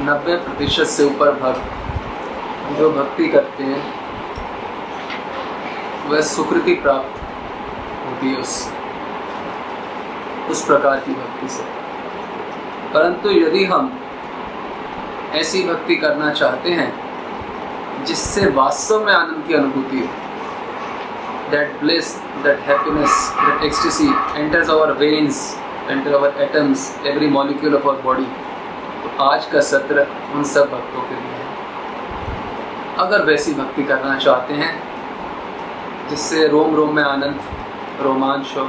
90% से ऊपर भक्त जो भक्ति करते हैं वह सुकृति प्राप्त होती है उस प्रकार की भक्ति से। परंतु यदि हम ऐसी भक्ति करना चाहते हैं जिससे वास्तव में आनंद की अनुभूति हो, that bliss, that happiness, that ecstasy enters our veins, enters our atoms, every molecule of our body, तो आज का सत्र उन सब भक्तों के लिए है। अगर वैसी भक्ति करना चाहते हैं जिससे रोम रोम में आनंद रोमांच हो,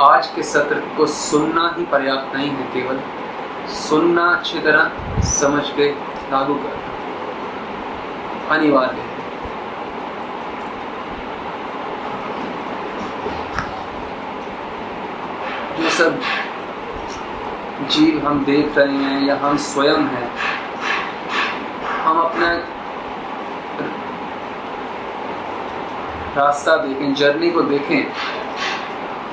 आज के सत्र को सुनना ही पर्याप्त नहीं है, केवल सुनना, अच्छी तरह समझ के लागू करना अनिवार्य है। जो सब जीव हम देख रहे हैं या हम स्वयं हैं, हम अपना रास्ता देखें, जर्नी को देखें,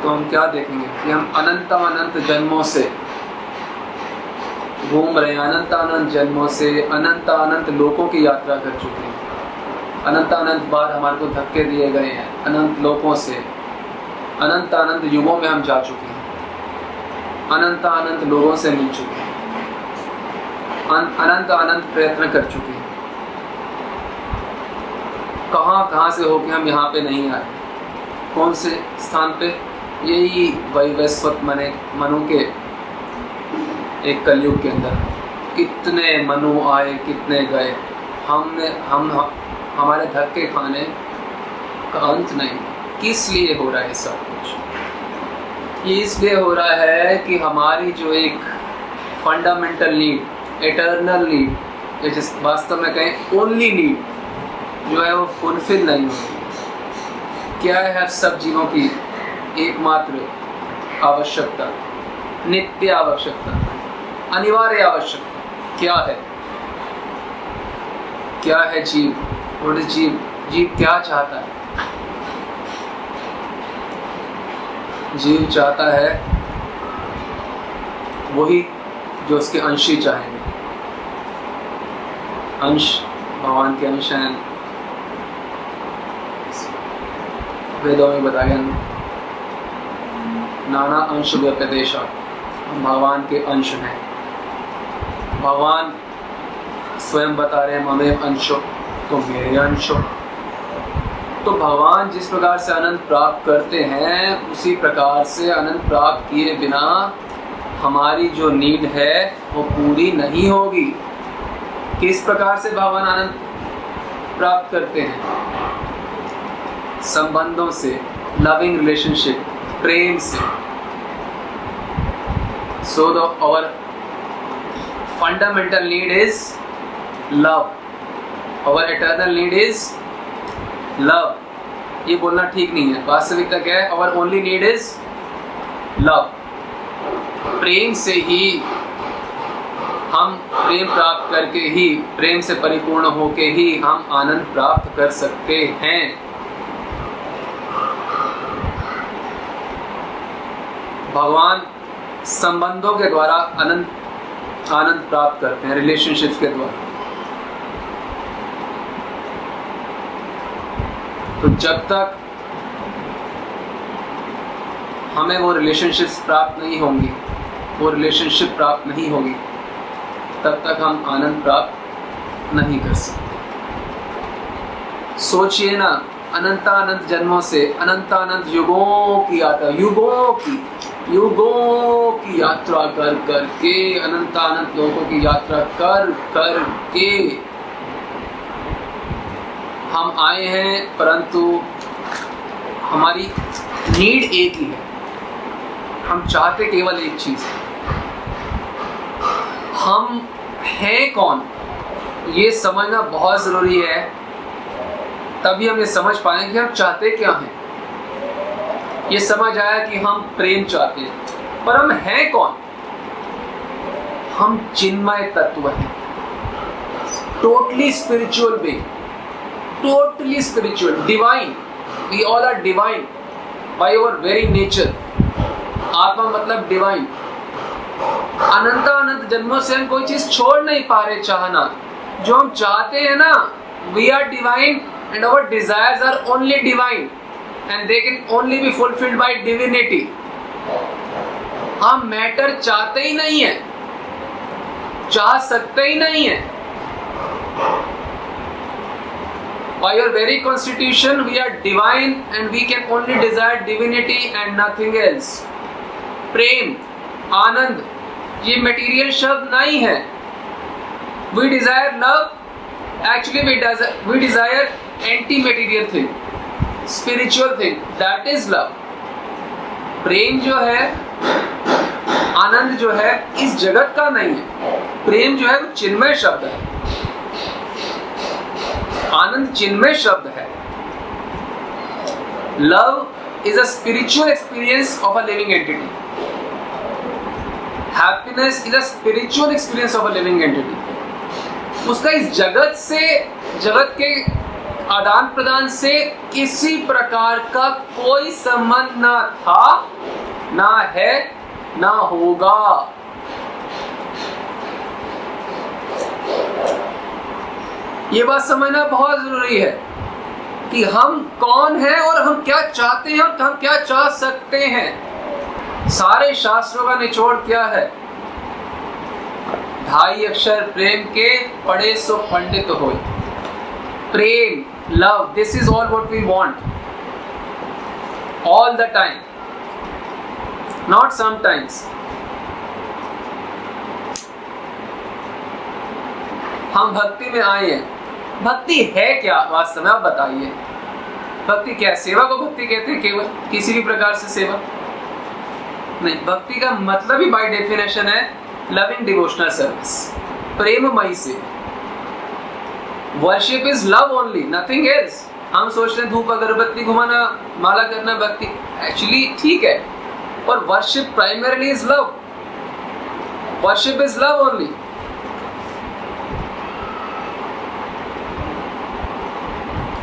तो हम क्या देखेंगे कि हम अनंत जन्मों से घूम रहे हैं, अनंत जन्मों से अनंत लोकों की यात्रा कर चुके हैं, अनंत बार हमारे को धक्के दिए गए हैं, अनंत लोकों से अनंत युगों में हम जा चुके हैं, अनंत लोगों से मिल चुके हैं, अनंत प्रयत्न कर चुके हैं। कहाँ से होके हम यहाँ पे नहीं आए, कौन से स्थान पे? यही वैवस्वत मनु के एक कलयुग के अंदर कितने मनु आए, कितने गए, हमारे धक्के खाने का अंत नहीं। किस लिए हो रहा है सब कुछ? ये इसलिए हो रहा है कि हमारी जो एक फंडामेंटल नीड, एटर्नल नीड, या जिस वास्तव में कहें ओनली नीड जो है वो फुलफिल नहीं हो रही। क्या है सब जीवों की एकमात्र आवश्यकता, नित्य आवश्यकता, अनिवार्य आवश्यकता क्या है? क्या है जीव? और जीव क्या चाहता है? जीव चाहता है वही जो उसके अंश ही चाहेंगे। अंश भगवान के अंश हैं, वेदों में बताया नाना अंश व्यपदेशा, हम भगवान के अंश हैं। भगवान स्वयं बता रहे हैं ममेव अंशो, तो मेरे अंश हो। तो भगवान जिस प्रकार से आनंद प्राप्त करते हैं उसी प्रकार से आनंद प्राप्त किए बिना हमारी जो नीड है वो पूरी नहीं होगी। किस प्रकार से भगवान आनंद प्राप्त करते हैं? संबंधों से, लविंग रिलेशनशिप, प्रेम से। So our fundamental need is love. Our eternal need is love. ये बोलना ठीक नहीं है। वास्तविकता क्या है? Our only need is love. प्रेम से ही हम प्रेम प्राप्त करके ही, प्रेम से परिपूर्ण होके ही हम आनंद प्राप्त कर सकते हैं। भगवान संबंधों के द्वारा आनंद प्राप्त करते हैं, रिलेशनशिप्स के द्वारा। तो जब तक हमें वो रिलेशनशिप्स प्राप्त नहीं होंगी, वो रिलेशनशिप प्राप्त नहीं होगी, तब तक हम आनंद प्राप्त नहीं कर सकते। सोचिए ना, अनंत जन्मों से अनंत युगों की यात्रा, युगों की यात्रा कर करके, अनंत लोगों की यात्रा कर करके हम आए हैं, परंतु हमारी नीड एक ही है। हम चाहते केवल एक चीज, हम हैं कौन, ये समझना बहुत जरूरी है। तभी हम ये समझ पाएंगे कि हम चाहते क्या हैं। ये समझ आया कि हम प्रेम चाहते हैं, पर हम हैं कौन? हम चिन्मय तत्व हैं, totally spiritual being, totally spiritual, divine. We all are divine by our very nature. आत्मा मतलब डिवाइन। अनंत जन्मों से हम कोई चीज छोड़ नहीं पा रहे चाहना। जो हम चाहते हैं ना, we are divine and our desires are only divine and they can only be fulfilled by divinity. हम मैटर चाहते ही नहीं है, चाह सकते ही नहीं है। By your very constitution, we are divine and we can only desire divinity and nothing else. प्रेम, आनंद, ये material शब्द नहीं है। We desire love. Actually, we desire anti-material thing, spiritual thing. That is love. प्रेम जो है, आनंद जो है, इस जगत का नहीं है। प्रेम जो है वो चिन्मय शब्द है। आनंद चिन्मय शब्द है। Love is a spiritual experience of a living entity. Happiness is a spiritual experience of a living entity. उसका इस जगत से, जगत के आदान प्रदान से किसी प्रकार का कोई संबंध ना था, ना है, ना होगा। ये बात समझना बहुत जरूरी है कि हम कौन हैं और हम क्या चाहते हैं और हम क्या चाह सकते हैं। सारे शास्त्रों का निचोड़ क्या है? 2.5 अक्षर प्रेम के, पढ़े सो पंडित होए। प्रेम, love, this is all what we want all the time, not sometimes. हम भक्ति में आए हैं। भक्ति है क्या वास्तव में, आप बताइए। भक्ति क्या है? सेवा को भक्ति कहते हैं केवल, किसी भी प्रकार से सेवा नहीं। भक्ति का मतलब ही बाय डेफिनेशन है लविंग डिवोशनल सर्विस, प्रेममयी से। Worship is love only, nothing else. हम सोचते हैं धूप अगरबत्ती घुमाना, माला करना भक्ति, एक्चुअली ठीक है, पर worship primarily is love. Worship is love only.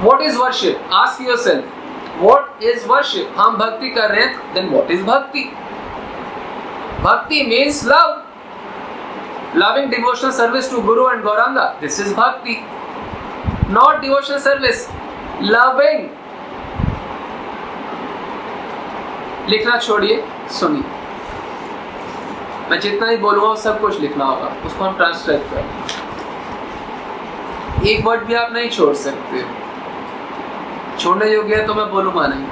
What is worship? Ask yourself, what is worship? हम भक्ति कर रहे हैं, then what is भक्ति? भक्ति means love. Loving devotional service to Guru and Gauranga. This is bhakti. Not devotional service. Loving. लिखना छोड़िए, सुनिए। मैं जितना ही बोलूँगा वो सब कुछ लिखना होगा, उसको हम ट्रांसलेट करें। एक वर्ड भी आप नहीं छोड़ सकते। छोड़ने योग्य है तो मैं बोलूंगा नहीं।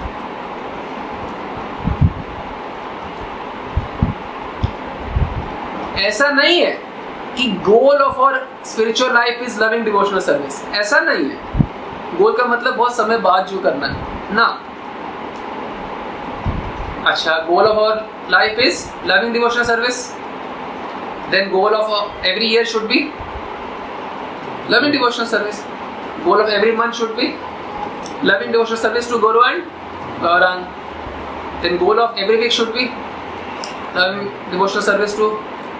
ऐसा नहीं है कि goal of our spiritual life is loving devotional service, ऐसा नहीं है। गोल का मतलब बहुत समय बाद जो करना है ना। अच्छा, goal of our life is loving devotional service, then goal of every year should be loving devotional service. Goal of every month should be loving devotional service to Guru and Gaurang. Then goal of every week should be loving devotional service to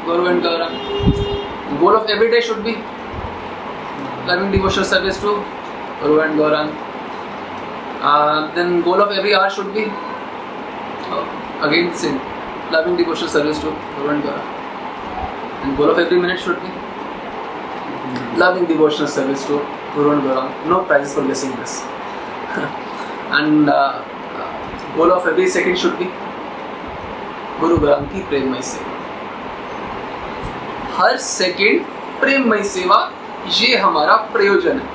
Guru and Gaurang. Goal of every day should be loving devotional service to Guru and Gaurang. Then goal of every hour should be again same, loving devotional service to Guru and Gaurang. And goal of every minute should be loving devotional service to Guru and Gaurang. No prizes for listening this. And goal of every second should be गुरु ग्राम की प्रेममय सेवा। हर second प्रेममय सेवा, ये हमारा प्रयोजन है।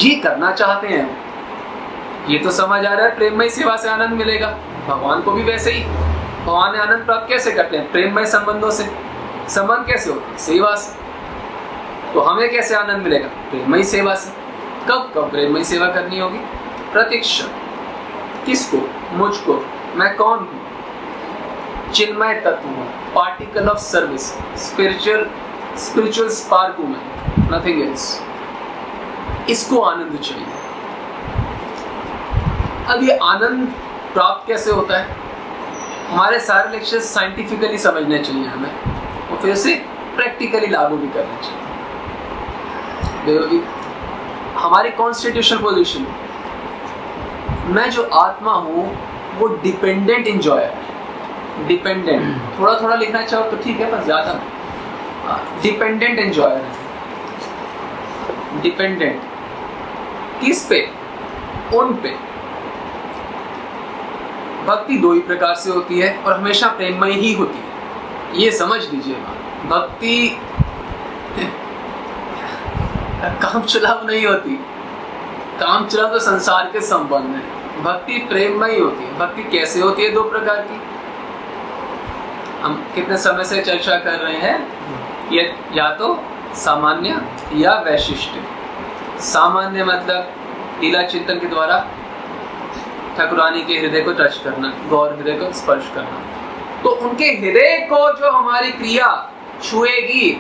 ये करना चाहते हैं, ये तो समझ आ रहा है प्रेममय सेवा से आनंद मिलेगा। भगवान को भी वैसे ही, भगवान ने आनंद प्राप्त कैसे करते हैं? प्रेममय संबंधों से। संबंध कैसे होते हैं? सेवा से। तो हमें कैसे आनंद मिलेगा? प्रेममय सेवा से। कब कब प्रेममय सेवा करनी होगी? प्रतीक्षा। किसको? मुझको। मैं कौन हूँ? चिन्मय तत्व हूँ, particle of service, spiritual spark हूँ मैं, नथिंग एल्स। इसको आनंद चाहिए। अब ये आनंद प्राप्त कैसे होता है? हमारे सारे लेक्चर्स साइंटिफिकली समझने चाहिए हमें, और फिर उसे प्रैक्टिकली लागू भी करना चाहिए। हमारी कॉन्स्टिट्यूशनल पोजीशन, मैं जो आत्मा हूँ वो डिपेंडेंट इंजॉयर है। डिपेंडेंट, थोड़ा थोड़ा लिखना चाहो तो ठीक है, पर ज्यादा डिपेंडेंट एंजॉयर है। डिपेंडेंट किस पे? उन पे। भक्ति दो ही प्रकार से होती है और हमेशा प्रेममय ही होती है, ये समझ लीजिए। भक्ति काम चुलाव नहीं होती, काम चुलाव तो संसार के संबंध है। भक्ति प्रेममय होती है। भक्ति कैसे होती है? दो प्रकार की। हम कितने समय से चर्चा कर रहे हैं, ये या तो सामान्य या वैशिष्ट। सामान्य मतलब लीला चिंतन के द्वारा ठाकुरानी के हृदय को टच करना, गौर हृदय को स्पर्श करना। तो उनके हृदय को जो हमारी क्रिया छुएगी,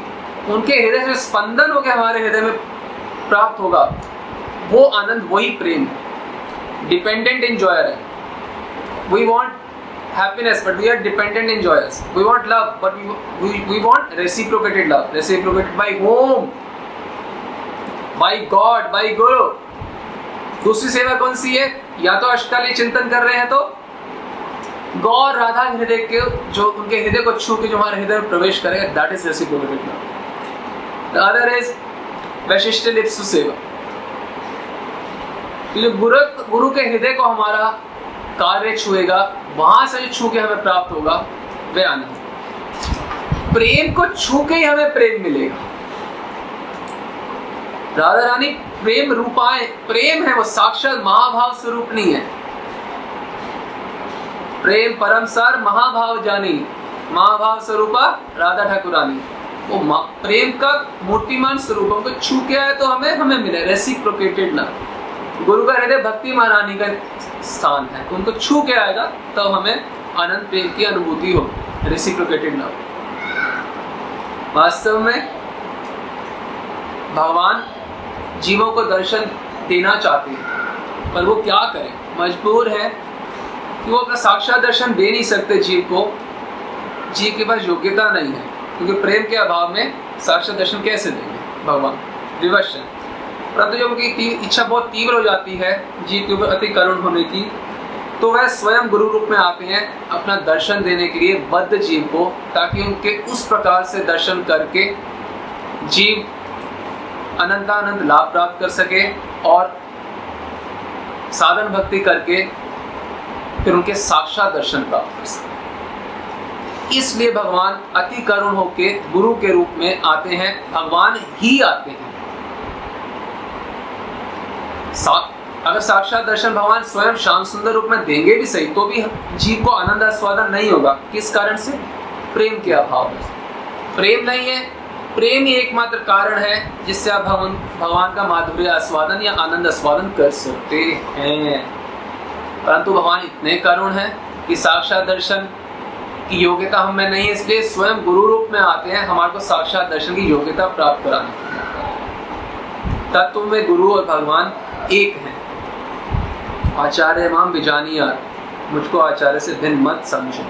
उनके हृदय से स्पंदन होकर हमारे हृदय में प्राप्त होगा, वो आनंद, वही प्रेम। डिपेंडेंट एंजॉयर है। We want happiness but we are dependent enjoyers. We want love but we want reciprocated love. Reciprocated by whom? By God, by guru. दूसरी सेवा कौन सी है? या तो अष्टकाली चिंतन कर रहे हैं तो गौर राधा हृदय के, जो उनके हृदय को छू के जो हमारे हृदय में प्रवेश करेगा, that is reciprocated love. The other is वैशिष्ट लिप्सु सेवा। गुरु के हृदय को हमारा कार्य छुएगा, वहां से जो छू के हमें प्राप्त होगा वे आनंद। प्रेम को छू के ही हमें प्रेम मिलेगा। राधा रानी प्रेम रूपाएं, प्रेम है, वो साक्षात महाभाव स्वरूप नहीं है। प्रेम परम सार महाभाव जानी, महाभाव स्वरूपा राधा ठाकुरानी। वो प्रेम का मूर्तिमान स्वरूप, उनको छू के आए तो हमें मिले रेसिप्रोकेटेड लव। गुरु का हृदय भक्ति महारानी का स्थान है, उनको छू के आएगा तब तो हमें अनंत प्रेम की अनुभूति हो, रेसिप्रोकेटेड लव। वास्तव में भगवान जीवों को दर्शन देना चाहते हैं, पर वो क्या करें, मजबूर है कि वो अपना साक्षात दर्शन दे नहीं सकते जीव को। जीव के पास योग्यता नहीं है, क्योंकि प्रेम के अभाव में साक्षात दर्शन कैसे देंगे भगवान? विवश है। परंतु जब उनकी इच्छा बहुत तीव्र हो जाती है जीव के ऊपर अति करुण होने की, तो वह स्वयं गुरु रूप में आते हैं अपना दर्शन देने के लिए बद्ध जीव को, ताकि उनके उस प्रकार से दर्शन करके जीव अनंतानंद लाभ प्राप्त कर सके और साधन भक्ति करके फिर उनके साक्षात दर्शन प्राप्त कर सके। इसलिए भगवान अति करुण होके गुरु के रूप में आते हैं। भगवान ही आते हैं। अगर साक्षात दर्शन भगवान स्वयं श्याम सुंदर रूप में देंगे भी सही, तो भी जीव को आनंद आस्वादन नहीं होगा। किस कारण से? प्रेम के अभाव में। प्रेम नहीं है, प्रेम ही एकमात्र कारण है जिससे आप भगवान का माधुर्य आस्वादन या आनंद आस्वादन कर सकते हैं। परंतु भगवान इतने करुण हैं कि साक्षात दर्शन की योग्यता हमें नहीं है, इसलिए स्वयं गुरु रूप में आते हैं हमारे को साक्षात दर्शन की योग्यता प्राप्त कराने के लिए। तत्व में गुरु और भगवान एक हैं। आचार्य माम बिजानिया, मुझको आचार्य से भिन्न मत समझो।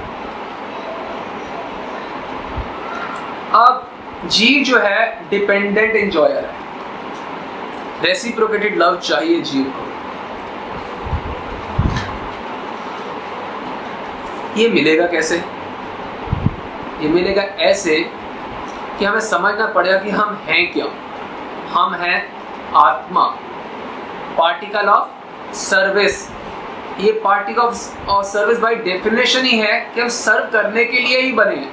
अब जीव जो है डिपेंडेंट एंजॉयर है, रेसिप्रोकेटेड लव चाहिए जीव को। ये मिलेगा कैसे? ये मिलेगा ऐसे कि हमें समझना पड़ेगा कि हम हैं क्या। हम हैं आत्मा, पार्टिकल ऑफ सर्विस। ये particle of service by definition ही है कि हम सर्व करने के लिए ही बने हैं,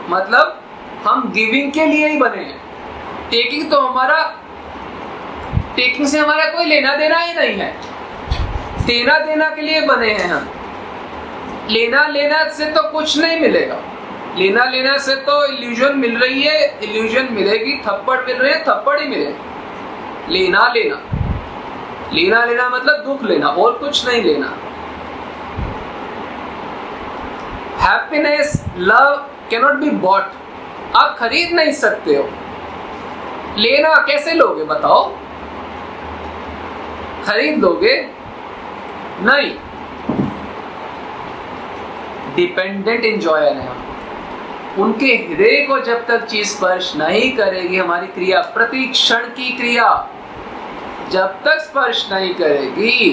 मतलब हम गिविंग के लिए ही बने हैं। टेकिंग तो टेकिंग से हमारा कोई लेना देना ही नहीं है। देना देना के लिए बने हैं हम। लेना लेना से तो कुछ नहीं मिलेगा। लेना लेना से तो इल्यूजन मिल रही है, इल्यूजन मिलेगी। थप्पड़ मिल रहे हैं, थप्पड़ ही मिलेगी। लेना लेना, लेना लेना मतलब दुख लेना, और कुछ नहीं लेना। Happiness, love cannot be bought. आप खरीद नहीं सकते हो। लेना कैसे लोगे बताओ? खरीद लोगे? नहीं। डिपेंडेंट एंजॉयर है हम। उनके हृदय को जब तक चीज स्पर्श नहीं करेगी, हमारी क्रिया, प्रति क्षण की क्रिया जब तक स्पर्श नहीं करेगी,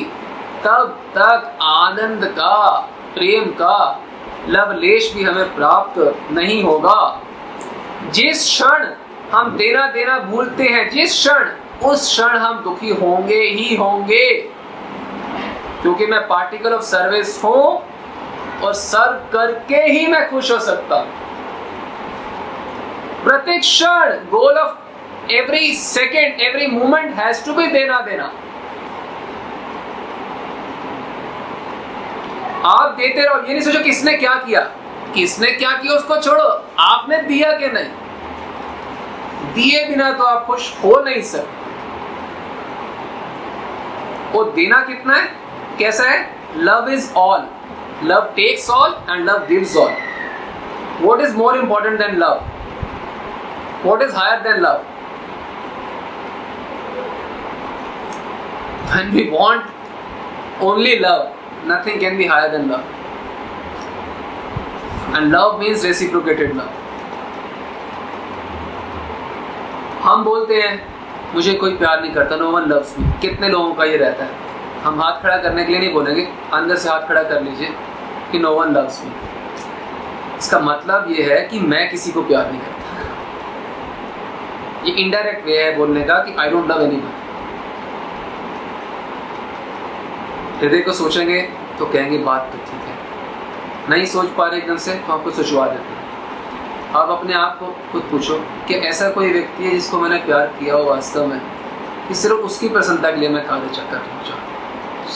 तब तक आनंद का, प्रेम का लवलेश भी हमें प्राप्त नहीं होगा। जिस क्षण हम देना देना भूलते हैं, जिस क्षण, उस क्षण हम दुखी होंगे ही होंगे, क्योंकि मैं पार्टिकल ऑफ सर्विस हूं और सर्व करके ही मैं खुश हो सकता हूं। प्रत्येक क्षण, goal of every second, every moment has to be देना देना। आप देते रहो, ये नहीं सोचो किसने क्या किया, किसने क्या किया उसको छोड़ो, आपने दिया कि नहीं। दिए बिना तो आप खुश हो नहीं सकते। वो देना कितना है, कैसा है? Love is all, love takes all and love gives all. What is more important than love? What is higher than love? When we want only love, nothing can be higher than love. And love means reciprocated love. हम बोलते हैं मुझे कोई प्यार नहीं करता, no one loves me. कितने लोगों का ये रहता है? हम हाथ खड़ा करने के लिए नहीं बोलेंगे, अंदर से हाथ खड़ा कर लीजिए कि नो वन लव्स मी। इसका मतलब ये है कि मैं किसी को प्यार नहीं करता। ये इनडायरेक्ट वे है बोलने का कि आई डोंट लव एनीवन। हृदय को सोचेंगे तो कहेंगे बात तो ठीक है, नहीं सोच पा रहे एकदम से तो आपको सोचवा देते हैं। आप अपने आप को खुद पूछो कि ऐसा कोई व्यक्ति है जिसको मैंने प्यार किया हो वास्तव में, कि सिर्फ उसकी प्रसन्नता के लिए मैं कार्य चक्कर पहुंचा,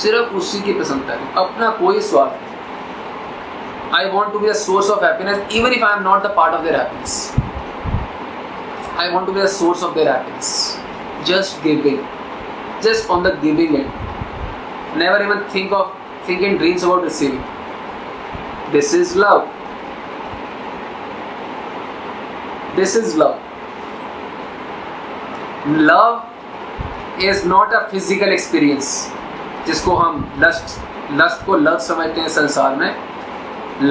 सिर्फ उसी की प्रसन्नता के लिए, अपना कोई स्वार्थ नहीं। I want to be the source of happiness even if I am not the part of their happiness. I want to be the source of their happiness, just giving, just on the giving end, never even think in dreams about receiving. This is love. This is love. Love is not a physical experience, जिसको हम lust को love समझते हैं संसार में।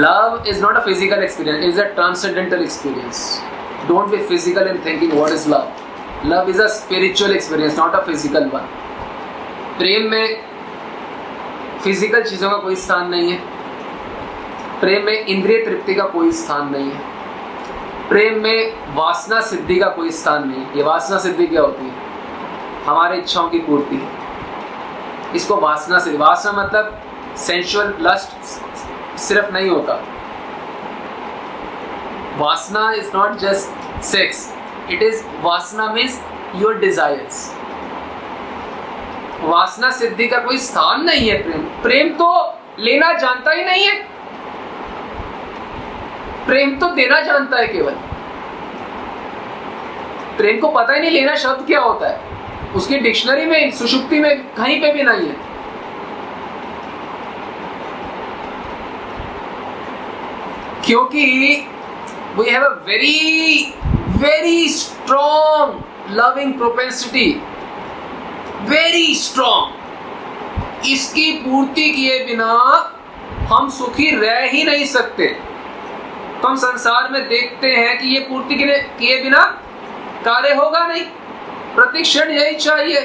Love is not a physical experience, it is a transcendental experience. Don't be physical in thinking what is love. Love is a spiritual experience, not a physical one. प्रेम में physical चीज़ों का कोई स्थान नहीं है, प्रेम में इंद्रिय तृप्ति का कोई स्थान नहीं है, प्रेम में वासना सिद्धि का कोई स्थान नहीं है। ये वासना सिद्धि क्या होती है? हमारे इच्छाओं की पूर्ति। इसको वासना सिद्धि, वासना मतलब सेंसुअल लस्ट सिर्फ नहीं होता। वासना is not just sex, it is वासना मीन्स योर डिजायर्स। वासना सिद्धि का कोई स्थान नहीं है प्रेम। प्रेम तो लेना जानता ही नहीं है, प्रेम तो देना जानता है केवल। प्रेम को पता ही नहीं लेना शब्द क्या होता है, उसकी डिक्शनरी में, सुषुप्ति में कहीं पे भी नहीं है। क्योंकि we have a very very strong loving propensity, very strong. इसकी पूर्ति किए बिना हम सुखी रह ही नहीं सकते। तो हम संसार में देखते हैं कि ये पूर्ति किए बिना कार्य होगा नहीं, प्रतिक्षण यही चाहिए।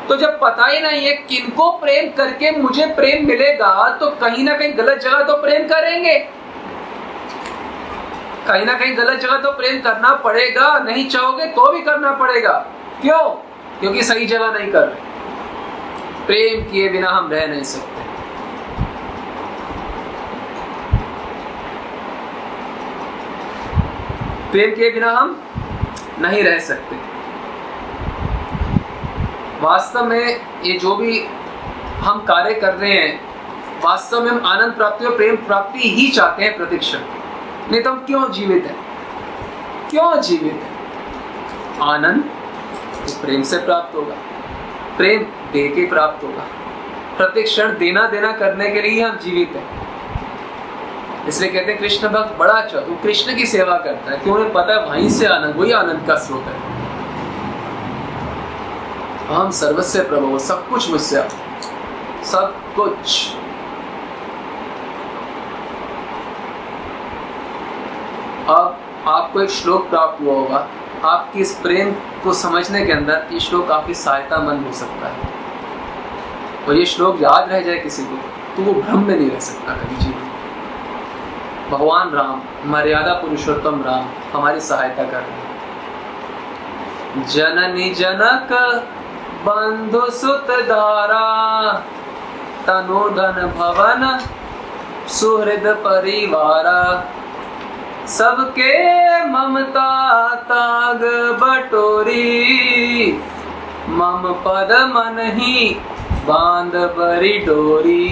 तो जब पता ही नहीं है किनको प्रेम करके मुझे प्रेम मिलेगा, तो कहीं ना कहीं गलत जगह तो प्रेम करेंगे, कहीं ना कहीं गलत जगह तो प्रेम करना पड़ेगा। नहीं चाहोगे तो भी करना पड़ेगा। क्यों? क्योंकि सही जगह नहीं कर रहे। प्रेम किए बिना हम रह नहीं सकते। प्रेम किए बिना हम नहीं रह सकते। वास्तव में ये जो भी हम कार्य कर रहे हैं, वास्तव में हम आनंद प्राप्ति और प्रेम प्राप्ति ही चाहते हैं प्रतिक्षण। नहीं तो हम क्यों जीवित हैं? क्यों जीवित हैं? आनंद तो प्रेम से प्राप्त होगा, प्रेम दे के प्राप्त होगा। प्रतिक्षण देना देना करने के लिए हम जीवित हैं। इसलिए कहते हैं कृष्ण भक्त बड़ा अच्छा, वो कृष्ण की सेवा करता है, क्यों? उन्हें पता है वहीं से आनंद, वही आनंद का स्रोत है। हम सर्वस्व प्रभु, सब कुछ मुझसे, सब कुछ। अब आपको एक श्लोक प्राप्त हुआ होगा, आपकी इस प्रेम को समझने के अंदर ये श्लोक काफी सहायतामंद हो सकता है। और ये श्लोक याद रह जाए किसी को तो वो भ्रम में नहीं रह सकता कभी जीवन। भगवान राम, मर्यादा पुरुषोत्तम राम हमारी सहायता कर रहे हैं। जननी जनक बंधु सुत दारा, तनु धन भवन सुहृद परिवारा, सबके ममता ताग बटोरी, मम पद मन ही बांध बरी डोरी।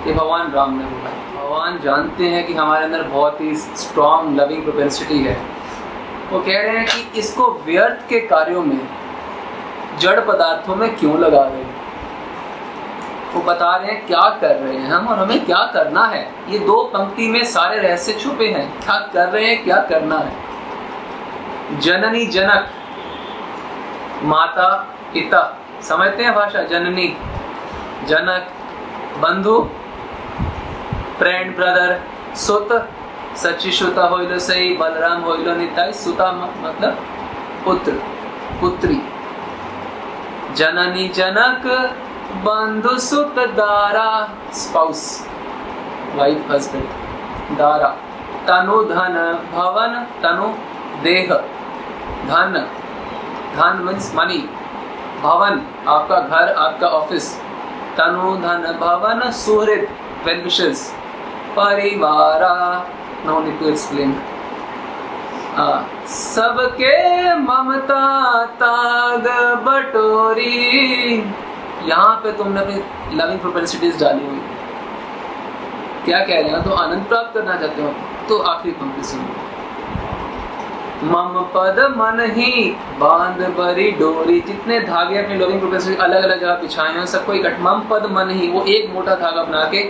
ये भगवान राम ने बोला। भगवान जानते हैं कि हमारे अंदर बहुत ही स्ट्रॉन्ग लविंग प्रोपेंसिटी है। वो कह रहे हैं कि इसको व्यर्थ के कार्यों में, जड़ पदार्थों में क्यों लगा रहे हैं। वो बता रहे हैं क्या कर रहे हैं हम और हमें क्या करना है। ये 2 पंक्ति में सारे रहस्य छुपे हैं। क्या कर रहे हैं, क्या करना है। जननी जनक, माता पिता, समझते हैं भाषा। जननी जनक, बंधु फ्रेंड ब्रदर, सुत सची सुता होइलो सही, बलराम होइलो निताई। सुता मतलब पुत्र पुत्री। जननी जनक बंधु सुत दारा, स्पाउस वाइफ हस्बैंड, दारा तनु धन भवन, तनु देह, धन धन मीन्स मनी, भवन आपका घर आपका ऑफिस, तनु धन भवन सुहृद वेल विशेस, परिवारा नो नीड टू एक्सप्लेन, सबके ममता ताग बटोरी। यहाँ पे तुमने अपनी लविंग प्रोपेंसिटीज डाली हुई। क्या कह रहे हो, तो आनंद प्राप्त करना चाहते हो तो आखिरी पंक्ति सुनो। मम पद मन ही बांध बरी डोरी। जितने धागे अपनी लविंग प्रोपेंसिटी अलग अलग जगह बिछाए हैं सबको इकट्ठा, मम पद मन ही, वो एक मोटा धागा बना के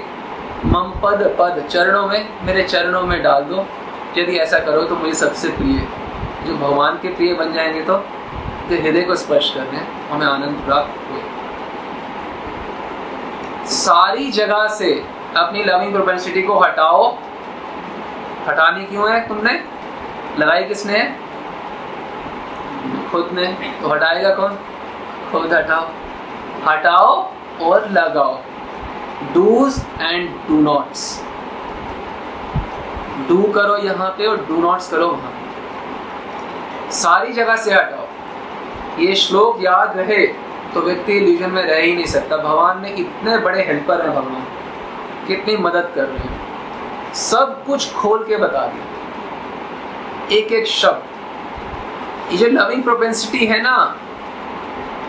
मम पद पद चरणों में, मेरे चरणों में डाल दो। यदि ऐसा करो तो मुझे सबसे प्रिय, जो भगवान के प्रिय बन जाएंगे तो हृदय को स्पर्श कर रहे हैं, हमें आनंद प्राप्त हुए। सारी जगह से अपनी लविंग प्रोपेंसिटी को हटाओ। हटानी क्यों है तुमने, लगाई किसने है, खुद ने, तो हटाएगा कौन, खुद हटाओ। हटाओ और लगाओ। Dos and do nots. Do करो यहाँ पे और डू नॉट्स करो वहां। सारी जगह से हटाओ। ये श्लोक याद रहे तो व्यक्ति इल्यूजन में रह ही नहीं सकता। भगवान ने इतने बड़े हेल्पर हैं, भगवान कितनी मदद कर रहे हैं, सब कुछ खोल के बता दिया, एक एक शब्द। ये जो लविंग प्रोपेंसिटी है ना,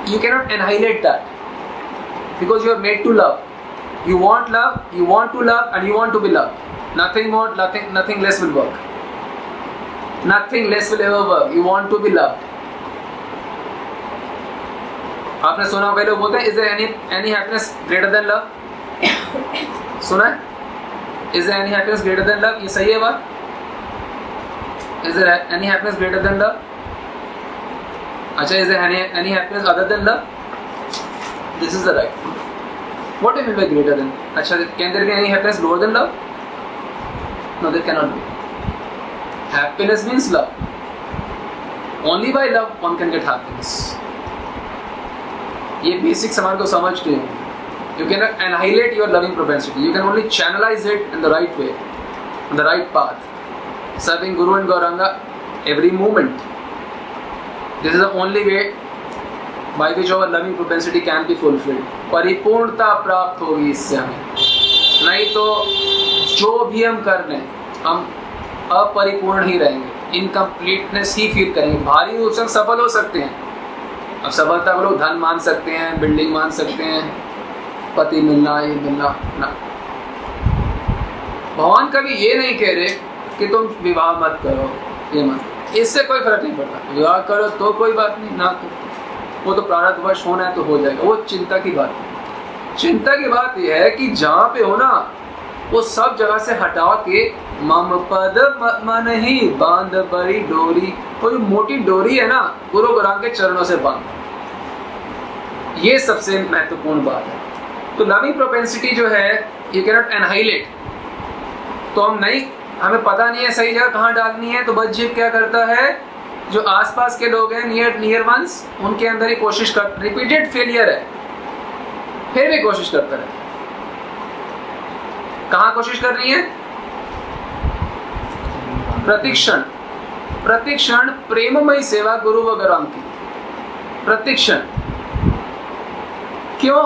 you can not annihilate that because you are made to love. You want love, you want to love and you want to be loved. Nothing more, nothing less will work. Nothing less will ever work. You want to be loved. आपने सुना, पहले बोलते हैं is there any happiness greater than love? सुना है? Is there any happiness greater than love? ये सही है बात? Is there any happiness greater than love? अच्छा, is there any happiness other than love? This is the right. What do you mean by greater than? अच्छा, can there be any happiness lower than love? No, there cannot be. Happiness means love. Only by love one can get happiness. ये basic समाज को समझ के you cannot annihilate your loving propensity. You can only channelize it in the right way, on the right path. Serving Guru and Gauranga every moment. This is the only way by which our loving propensity can be fulfilled. परिपूर्णता प्राप्त होगी इससे हमें। नहीं तो जो भी हम कर लें हम अपरिपूर्ण ही रहेंगे, इनकम्प्लीटनेस ही फील करेंगे। भारी रूप से सफल हो सकते हैं, अब सफलता को लोग धन मान सकते हैं, बिल्डिंग मान सकते हैं, पति मिलना, ये मिलना ना। भगवान कभी ये नहीं कह रहे कि तुम विवाह मत करो, ये मत, इससे कोई फर्क नहीं पड़ता। विवाह करो तो कोई बात नहीं, ना तो वो तो प्रारब्धवश होना है तो हो जाएगा, वो चिंता की बात है। चिंता की बात यह है कि जहाँ पे हो ना वो सब जगह से हटा के मम पद मन ही बांध बड़ी डोरी, वो जो मोटी डोरी है ना गुरु गौरांग के चरणों से बांध, ये सबसे महत्वपूर्ण बात है। तो लविंग प्रोपेंसिटी जो है यू कैन नॉट एनहाइलेट। तो हम नहीं, हमें पता नहीं है सही जगह कहाँ डालनी है, तो बदजीव क्या करता है, जो आसपास के लोग हैं नियर वंस, उनके अंदर ही कोशिश कर, रिपीटेड फेलियर है, फिर भी कोशिश करता है। कहाँ कोशिश करनी है, प्रतिक्षण प्रतिक्षण प्रेममयी सेवा गुरु वगैरह की, प्रतिक्षण। क्यों?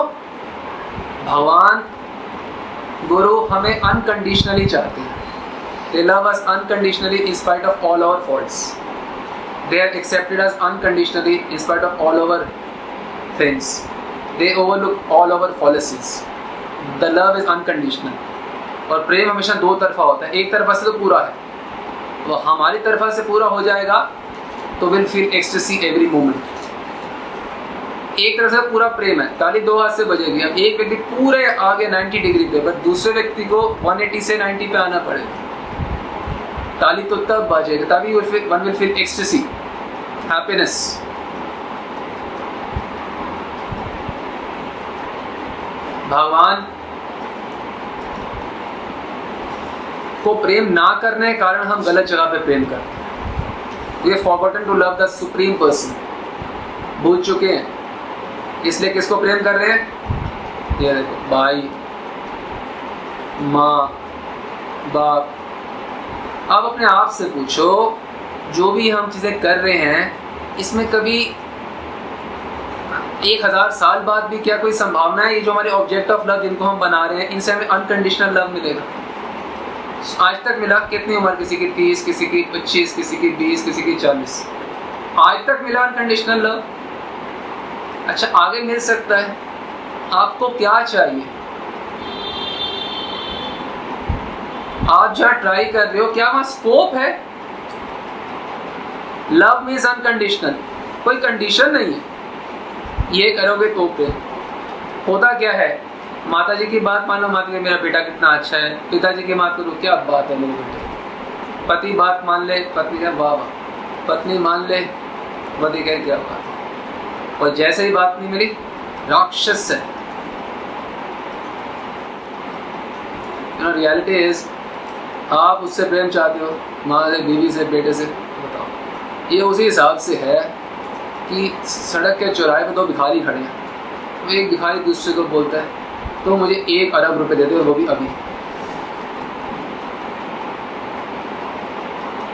भगवान गुरु हमें अनकंडीशनली चाहते हैं। They love us unconditionally in spite of all our faults. They have accepted us unconditionally in spite of all our things. They overlook all our fallacies. The love is unconditional. और प्रेम हमेशा दो तरफा होता है। एक तरफा से तो पूरा है, वो हमारी तरफा से पूरा हो जाएगा तो will feel ecstasy every moment. एक तरफ से पूरा प्रेम है, ताली दो हाथ से बजेगी। अब एक व्यक्ति पूरे आगे 90 डिग्री पे, बट दूसरे व्यक्ति को 180 से 90 पे आना पड़ेगा, ताली तो तब बजेगी, तभी one will feel ecstasy, happiness. भगवान को प्रेम ना करने के कारण हम गलत जगह पे प्रेम करते हैं। We have forgotten to love the supreme person. भूल चुके हैं, इसलिए किसको प्रेम कर रहे हैं? ये देखो, भाई, माँ, बाप। अब अपने आप से पूछो, जो भी हम चीज़ें कर रहे हैं, इसमें कभी 1000 साल बाद भी क्या कोई संभावना है ये जो हमारे ऑब्जेक्ट ऑफ लव जिनको हम बना रहे हैं, इनसे हमें अनकंडीशनल लव मिलेगा? आज तक मिला? कितनी उम्र किसी की 30, किसी की 25, किसी की 20, किसी की 40, आज तक मिला अनकंडीशनल लव? अच्छा, आगे मिल सकता है। आपको क्या चाहिए? आप जहाँ ट्राई कर रहे हो, क्या वहाँ स्कोप है? लव मीन्स अनकंडीशनल, कोई कंडीशन नहीं है। ये करोगे तो प्रेम। होता क्या है? माता जी की बात मान लो, माता जी मेरा बेटा कितना अच्छा है, पिताजी की बात करो, क्या बात है मेरे बेटे। पति बात मान ले, पत्नी क्या वाह वाह, पत्नी मान ले, पति कहे क्या बात है, और जैसे ही बात नहीं मिली, राक्षस है। रियलिटी इज, आप उससे प्रेम चाहते हो, माँ से, बीवी से, बेटे से, बताओ। ये उसी हिसाब से है कि सड़क के चौराहे पे दो भिखारी खड़े हैं, तो एक भिखारी दूसरे को बोलता है तो मुझे 1 अरब रुपए दे दो, वो भी अभी।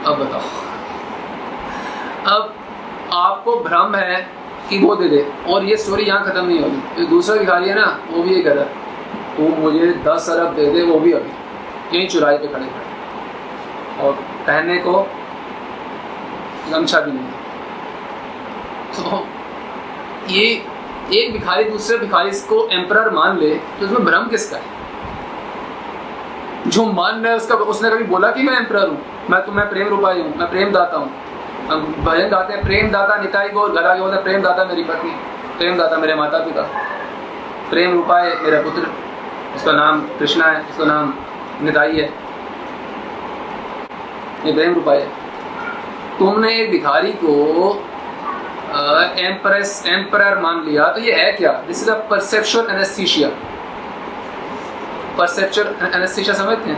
अब बताओ, अब आपको भ्रम है कि वो दे दे, और ये स्टोरी यहाँ खत्म नहीं होगी। दूसरा भिखारी है ना, वो भी ये कहता है वो मुझे 10 अरब दे दे, वो भी अभी, यहीं चौराहे पे खड़े खड़े, और पहनने को गमछा भी नहीं। तो ये एक भिखारी दूसरे भिखारी को एम्परर मान ले, तो इसमें भ्रम किसका है? जो मान रहा है उसका, उसने कभी बोला कि मैं एम्परर हूँ, मैं प्रेम रूपाई हूँ, मैं प्रेम दाता हूँ। भजन गाते हैं, प्रेम दाता निताई को, घर आगे बोलते हैं प्रेम दाता मेरी पत्नी, प्रेम दाता मेरे माता पिता, प्रेम रूपाई मेरा पुत्र, उसका नाम कृष्णा है, उसका नाम निताई है, ये प्रेम रूपाई है। तुमने एक भिखारी को एम्परर मान लिया, तो ये है क्या? This is a perceptual anaesthesia. Perceptual anaesthesia समझते हैं?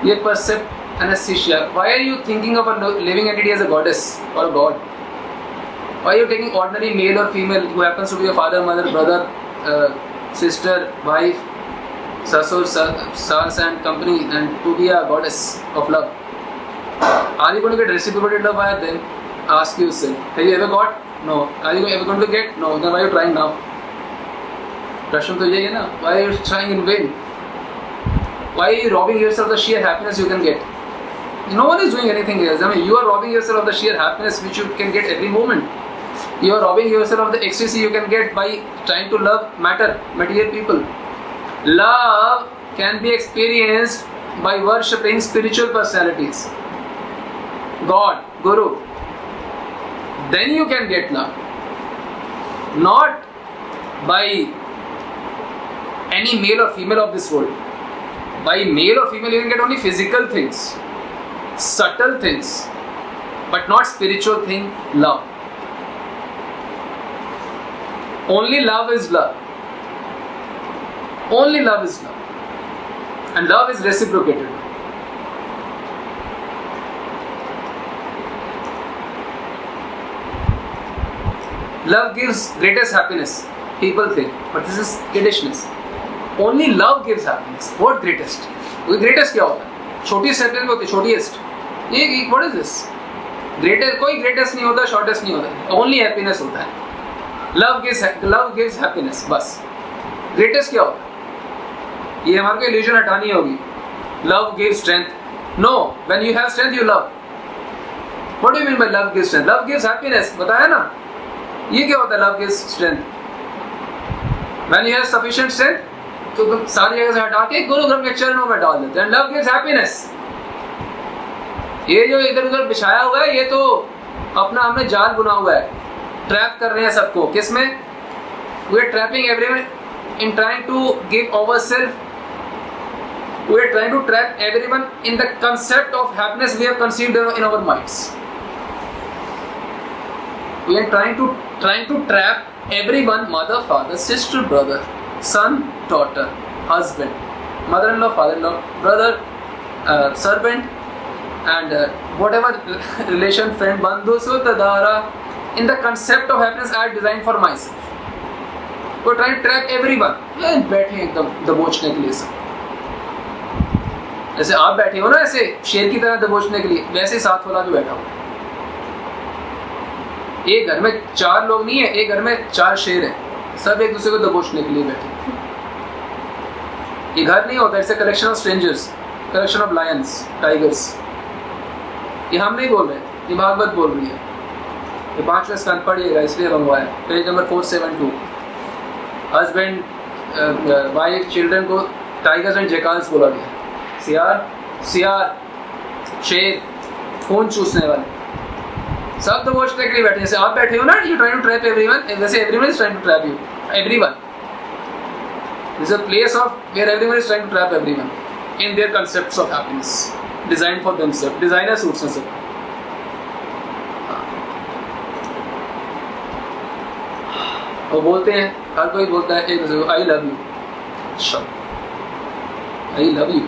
ये percept anaesthesia. Why are you thinking of a living entity as a goddess or god? Why you taking ordinary male or female who happens to be your father, mother, brother, sister, wife, ससुर, सास and company, and to be a goddess of love? Are you going to get reciprocated love by them? Ask yourself. Have you ever got? No. Are you ever going to get? No. Then why are you trying now? प्रश्न तो यही है ना, why are you trying in vain? Why are you robbing yourself of the sheer happiness you can get? No one is doing anything else. I mean, you are robbing yourself of the sheer happiness which you can get every moment. You are robbing yourself of the ecstasy you can get by trying to love material people. Love can be experienced by worshipping spiritual personalities. God, Guru, then you can get love. Not by any male or female of this world. By male or female you can get only physical things, subtle things, but not spiritual thing, love. Only love is love. Only love is love. And love is reciprocated. Love gives greatest happiness, people think, but this is kiddishness. Only love gives happiness. What greatest? Greatest क्या होता है? छोटी second होती है, छोटीएस्ट। ये what is this? Greatest, कोई greatest नहीं होता, शॉर्टेस्ट नहीं होता, ओनली हैप्पीनेस होता है। लव गिव्स हैप्पीनेस, बस। ग्रेटेस्ट क्या होता है? ये हमारे को इल्यूजन हटानी होगी। Love gives strength, no, when you have strength you love. What do you mean by love gives strength? Love gives happiness, बताया ना। ये क्या होता है love gives strength? When you have sufficient strength तो तुम सारी जगह से हटा के गुरुग्रम के चरणों में डाल देते हैं। Love gives happiness. ये जो इधर उधर बिछाया हुआ है, ये तो अपना हमने जाल बुना हुआ है, ट्रैप कर रहे हैं सबको। किसमें? We are trapping everyone in trying to give ourselves, we are trying to trap everyone in the concept of happiness we have conceived in our minds. We are trying to trap everyone, mother, father, sister, brother, son, daughter, husband, mother-in-law, father-in-law, brother, servant, and whatever relation, friend, bandhu, sutadara, in the concept of happiness I have designed for myself. We are trying to trap everyone. बैठे एकदम दबोचने के लिए सब। जैसे आप बैठे हो ना ऐसे शेर की तरह दबोचने के लिए, वैसे साथ वाला भी बैठा हो। एक घर में 4 लोग नहीं है, एक घर में 4 शेर हैं, सब एक दूसरे को दबोचने के लिए बैठे। ये घर नहीं होता, it's a collection of strangers, collection of Lions, tigers. ये हम नहीं बोल रहे, ये भागवत बोल रही है। ये 5वें स्कंद पढ़िएगा, इसलिए मंगवाया, page number 472। Husband, wife, children को टाइगर्स एंड जैकाल्स बोला गया। सियार, शेर, खून चूसने वाले, सब दबोचने के लिए बैठे। जैसे आप बैठे हो ना, you trying to trap everyone, वैसे everyone is trying to trap you, everyone. This is a place of where everyone is trying to trap everyone in their concepts of happiness design for themselves. Designer suits हैं सब। वो बोलते हैं, हर कोई बोलता है एक दूसरे को आई love you. I love you,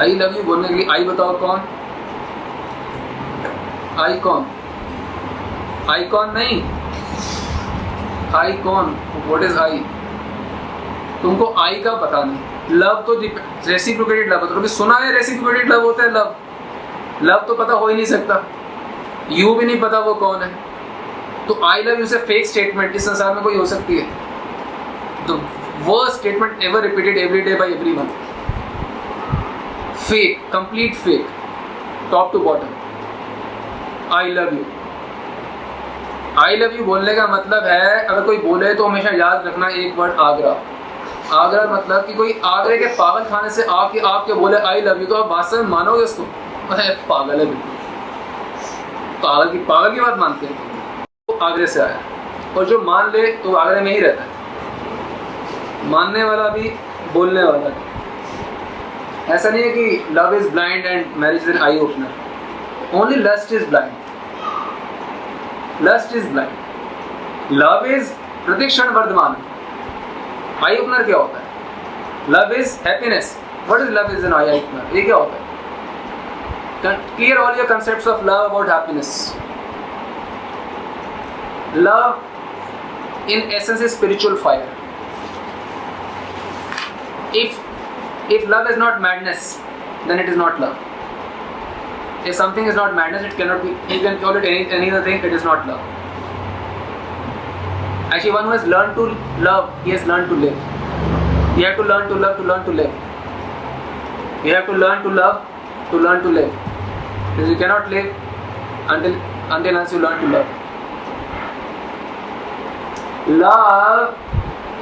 I love you बोलने के लिए आई बताओ कौन? आई कौन? आई कौन नहीं, आई कौन? What is I? तुमको आई का पता नहीं। लव तो रेसिप्रोकेटेड लव, तो कभी सुना है रेसिप्रोकेटेड लव होता है? लव तो पता हो ही नहीं सकता, यू भी नहीं पता वो कौन है। तो आई लव यू से फेक स्टेटमेंट इस संसार में कोई हो सकती है? The worst statement ever repeated every day by everyone. Fake, complete fake, top to bottom. I love you, I love you बोलने का मतलब है, अगर कोई बोले तो हमेशा याद रखना एक वर्ड, आगरा। आगरा मतलब कि कोई आगरे के पागल खाने से आके आपके बोले आई लव यू, तो आप बात में मानोगे उसको? पागल है बिल्कुल, पागल की बात मानते हैं। तो आगरे से आया, और जो मान ले तो आगरे में ही रहता है। मानने वाला भी, बोलने वाला भी। ऐसा नहीं है कि love is blind and marriage is an eye opener. Only lust is blind, lust is blind. Love is प्रतिक्षण वर्धमान। आई ओपनर क्या होता है? Love is happiness. What is love is an eye opener? ये क्या होता है? Clear all your concepts of love about happiness. Love in essence is spiritual fire. If love is not madness, then it is not love. If something is not madness, it cannot be, you can call it any other thing, it is not love. Actually, one who has learned to love, he has learned to live. You have to learn to love to learn to live. You have to learn to love to learn to live. Because you cannot live until unless you learn to love. Love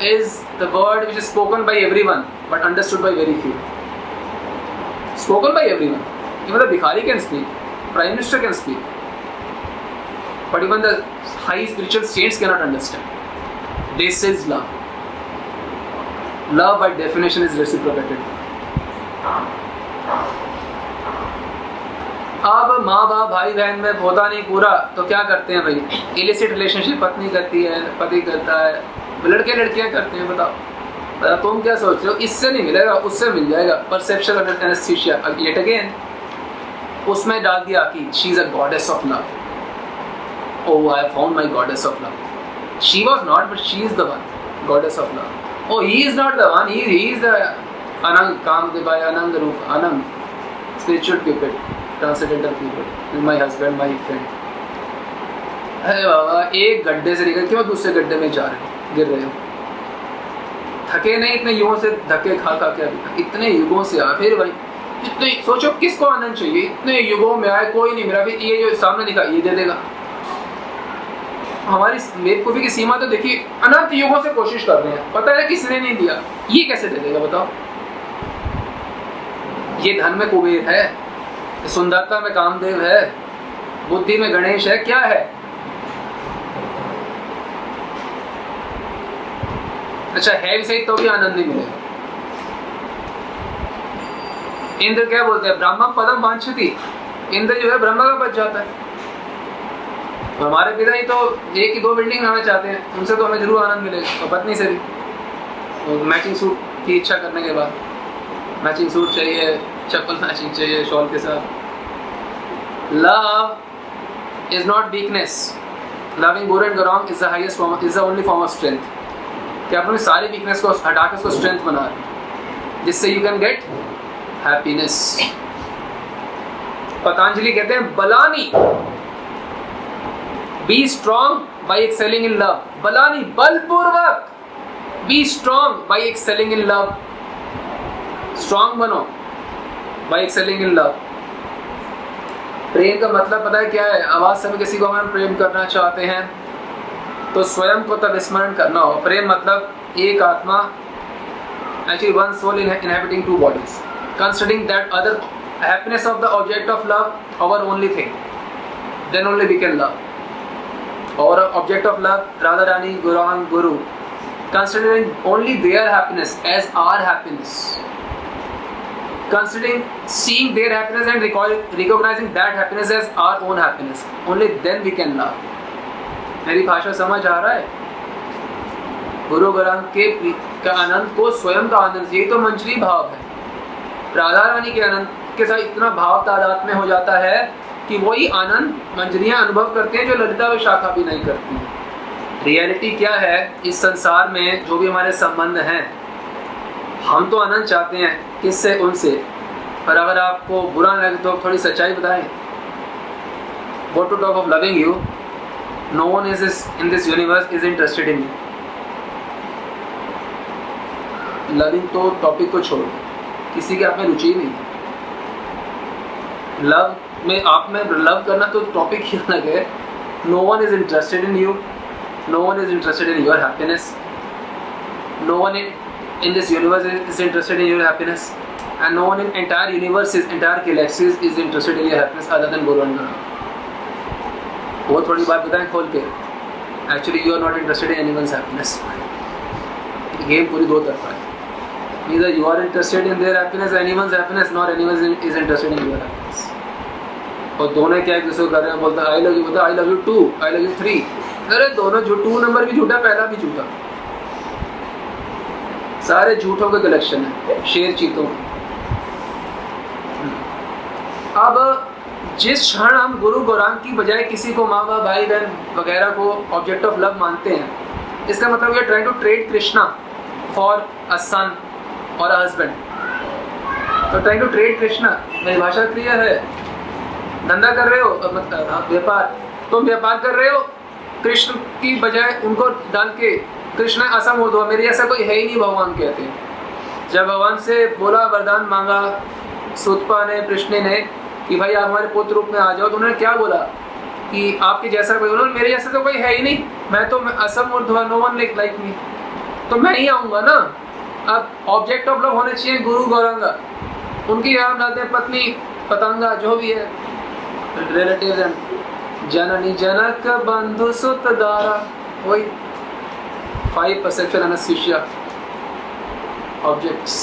is the word which is spoken by everyone but understood by very few. Spoken by everyone. Even the Bhikhari can speak, Prime Minister can speak, but even the high spiritual saints cannot understand. This is love. Love by definition is reciprocated. अब माँ बाप भाई बहन में होता नहीं पूरा, तो क्या करते हैं भाई? इलिसिट रिलेशनशिप पत्नी करती है, पति करता है, लड़के लड़कियां करते हैं। बताओ तुम क्या सोच रहे हो? इससे नहीं मिलेगा, उससे मिल जाएगा। Perception anaesthesia yet again. उसमें डाल दिया कि she is a goddess of love. Oh, I have found my goddess of love. She was not, but she is the one, goddess of love. Oh, he is not the one, he is the अनंग कामदेवाय अनंग रूप अनंग spiritual Cupid transcendental Cupid my husband my friend. अरे बाबा एक गड्ढे से निकल क्यों दूसरे गड्ढे में जा रहे हो, गिर रहे हो, थके नहीं इतने युगों से धक्के खा खा के, अभी इतने युगों से आए, फिर भाई इतने सोचो किसको आनंद चाहिए, इतने युगों में आए कोई नहीं मिला, फिर ये जो सामने निकला ये दे देगा। हमारी बेवकूफी की सीमा तो देखिए, अनंत युगों से कोशिश कर रहे हैं, पता है किसने नहीं दिया, ये कैसे दे देगा बताओ। ये धन में कुबेर है, सुंदरता में कामदेव है, बुद्धि में गणेश है, क्या है? अच्छा है भी सही तो भी आनंद नहीं मिलेगा। इंद्र क्या बोलते हैं, ब्रह्म पदम वांछति, इंद्र जो है ब्रह्म का बच जाता है। तो हमारे पिता ही तो एक ही 2 बिल्डिंग बनाना चाहते हैं, उनसे तो हमें जरूर आनंद मिलेगा, और पत्नी से भी। तो मैचिंग सूट की इच्छा करने के बाद मैचिंग सूट चाहिए, चप्पल मैचिंग चाहिए शॉल के साथ। Love is not weakness, loving Guru and Gaurang is the highest form, is the only form of strength. कि अपनी सारी वीकनेस को हटा के उसको स्ट्रेंथ बना रहे हैं, जिससे you can get happiness. Patanjali कहते हैं बलानी, be strong by excelling in love, बलानी बलपूर्वक, be strong by excelling in love, strong बनो बाय एक्सेलिंग इन लव। प्रेम का मतलब पता है क्या है? आवाज से किसी को हम प्रेम करना चाहते हैं तो स्वयं को तब स्मरण करना हो। प्रेम मतलब एक आत्मा, actually one soul inhabiting 2 bodies, considering that other happiness of the object of love our only thing, then only we can love. Our object of love, Radharani, Gaurang, Guru, considering only their happiness as our happiness, considering seeing their happiness and recognizing that happiness as our own happiness, only then we can love. मेरी भाषा समझ आ रहा है? गुरु गौरांग के आनंद को स्वयं का आनंद, यही तो मंजरी भाव है। राधा रानी के आनंद के साथ इतना भाव तादाद में हो जाता है कि वही आनंद मंजरियां अनुभव करते हैं जो ललिता व शाखा भी नहीं करती हैं। रियलिटी क्या है इस संसार में, जो भी हमारे संबंध हैं, हम तो आनंद चाहते हैं किससे? उनसे। पर अगर आपको बुरा लगे तो थोड़ी सच्चाई बताएं। What to talk of loving you? No one is in this universe is interested in you. Loving तो टॉपिक को छोड़ो, किसी के आप में रुचि नहीं है। लव में आप में लव करना तो टॉपिक ही अलग है। No one is interested in you, no one is interested in your happiness, no one in this universe is interested in your happiness, and no one in entire universe, entire galaxies is interested in your happiness other than Guru and Gaurang. वो थोड़ी बात बताएं खोल के। Actually you are not interested in anyone's happiness. Game पूरी 2 तरफा है। Neither you are interested in their happiness, anyone's happiness, nor anyone is interested in your happiness. और दोनों क्या एक दूसरे को कर रहे हैं, बोलता I love you, बोलता I love you 2, I love you 3। अरे दोनों जो 2 नंबर भी झूठा, पहला भी झूठा, सारे झूठों का कलेक्शन है, शेर चीतों। अब जिस क्षण हम गुरु गौरांग की बजाय किसी को माँ बाप भाई बहन वगैरह को ऑब्जेक्ट ऑफ लव मानते हैं, इसका मतलब we are trying to trade Krishna for a son or a husband. तो ट्राइंग टू ट्रेड कृष्णा, मेरी भाषा क्लियर है। धंधा कर रहे हो, मतलब व्यापार, तुम व्यापार कर रहे हो, कृष्ण की बजाय उनको डाल के कृष्ण असम हो दो, मेरे ऐसा कोई है ही नहीं, भगवान कहते हैं। जब भगवान से बोला, वरदान मांगा सुतपा ने, कृष्ण ने कि भाई आप हमारे पुत्र रूप में आ जाओ, तो उन्होंने क्या बोला कि आपके जैसा कोई, उन्होंने मेरे जैसा तो कोई है ही नहीं, मैं तो असम ऊर्ध्वा, नो वन लाइक मी, तो मैं ही आऊँगा ना। अब ऑब्जेक्ट ऑफ लव होने चाहिए गुरु गौरांगा, उनकी यहाँ डालते हैं पत्नी पतंगा, जो भी है रिलेटिव, जननी जनक बंधु सुत दारा, वही 5 perception anesthesia objects,